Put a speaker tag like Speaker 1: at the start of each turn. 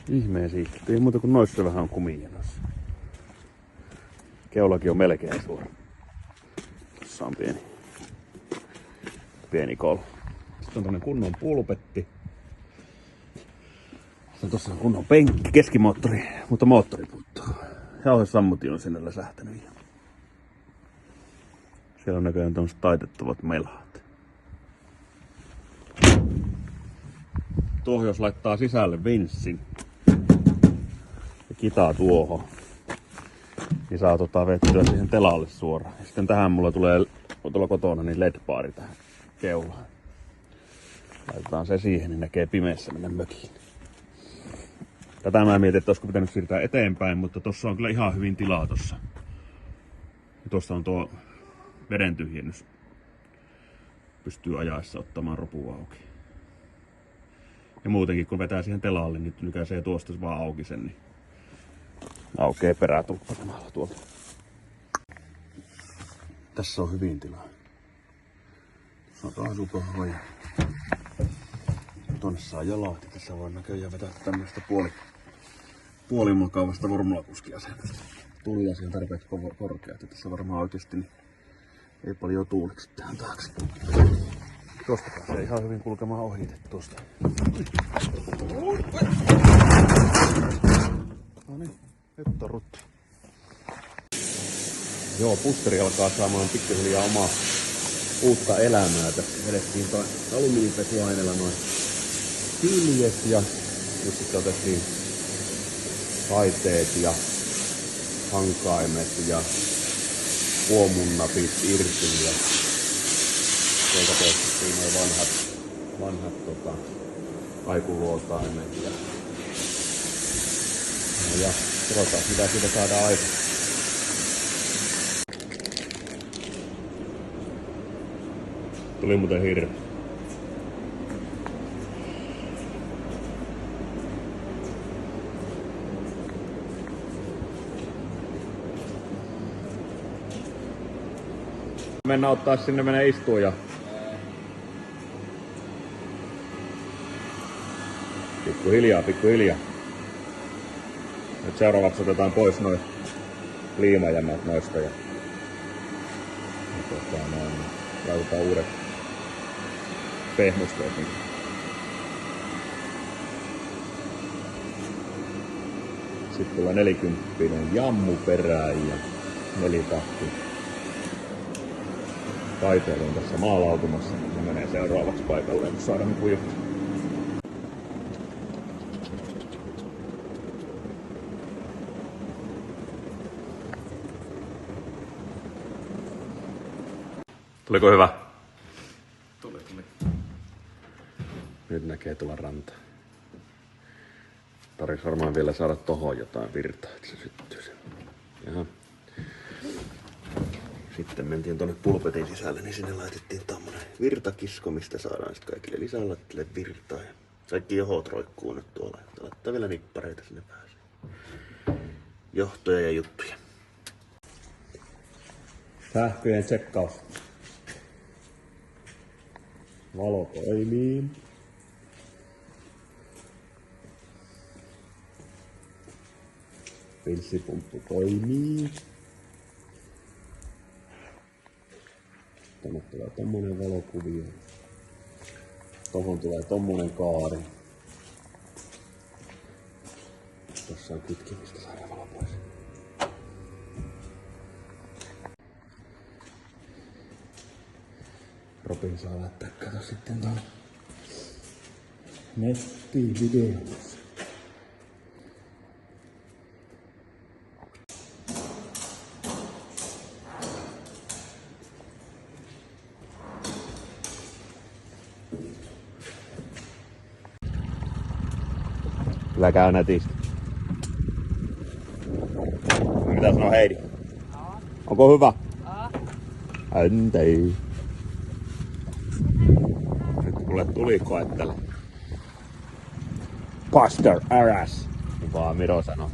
Speaker 1: Ihmeen siisti. Ei muuta kuin noissa vähän on kumia noissa. Keulakin on melkein suora. Tossa on pieni kol. Sitten on tämmönen kunnon pulpetti. Sitten tossa on kunnon penkki, keskimoottori, mutta moottori puuttuu. Jauhesammutin on sinne läsähtänyt. Siellä on näköjään tämmöset taitettavat melhat. Tuohon jos laittaa sisälle vinssin ja kitaa tuohon, niin saa vettyä siihen telalle suoraan. Ja sitten tähän mulla tulee tuolla kotona niin LED-baari tähän keulaan. Laitetaan se siihen, niin näkee pimeässä mennä mökiin. Tätä mä mietin, että olisiko pitänyt siirtää eteenpäin, mutta tossa on kyllä ihan hyvin tilaa tossa. Ja tossa on tuo veden tyhjennys. Pystyy ajaessa ottamaan ropu auki. Ja muutenkin kun vetää siihen telalle, niin nykäisee tuosta vaan auki sen, niin aukee perätulppa samalla tuolta. Tässä on hyvin tilaa. Tuossa on kaasupahva ja tonne saa jalat. Tässä voi näköjään vetää tämmöistä puolimakavasta formulakuskiasennusta. Tuliasia on tarpeeksi korkea, että tässä varmaan oikeesti niin ei paljon tuuliksi tähän taakse. Tuosta pääsee ihan hyvin kulkemaan ohite tuosta. No niin, nyt on ruttu. Joo, pusteri alkaa saamaan pikkuhiljaa omaa uutta elämää. Tässä vedettiin alumiinipesuaineella noin hyljet ja nyt sitten otettiin kaiteet ja hankaimet ja puomunnapit irti ja tuolta poistettiin noin vanhat kaikuluotaimet ja katsotaan mitä siitä saadaan aikaan. Tuli muuten hirveä. Mennään ottaa sinne, menee istua ja pikkuhiljaa. Nyt seuraavaksi otetaan pois noin liimajämät noista ja laitetaan uudet pehmusteet. Sitten tulee 40 jammu perään ja nelipakki. Taiteelu on tässä maalautumassa, niin se menee seuraavaksi paikalleen, kun saadaan kujuttua. Tuliko hyvä?
Speaker 2: Tuli.
Speaker 1: Nyt näkee tuolla rantaa. Tarvitsisi varmaan vielä saada tohon jotain virtaa, että se syttyy sen. Jaha. Sitten mentiin tuonne pulpetin sisälle, niin sinne laitettiin tommonen virtakisko, mistä saadaan sitten kaikille lisälaitteille virtaa. Ja kaikki johot roikkuu nyt tuolla. Laittaa vielä nippareita sinne pääsee. Johtoja ja juttuja. Sähköjen tsekkaus. Valo toimii. Pilssipumppu toimii. Tänne tulee tommonen valokuvio. Tohon tulee tommonen kaari. Tossa on kytki, mistä saadaan valo pois. Robin saa laittaa kato sitten tuon nettivideossa. Kyllä käy nätisti. Mitä sanoo Heidi? Onko hyvä? Entei. Nyt kuule tuli koettele. Pastor Aras, niin vaan Miro sanoo.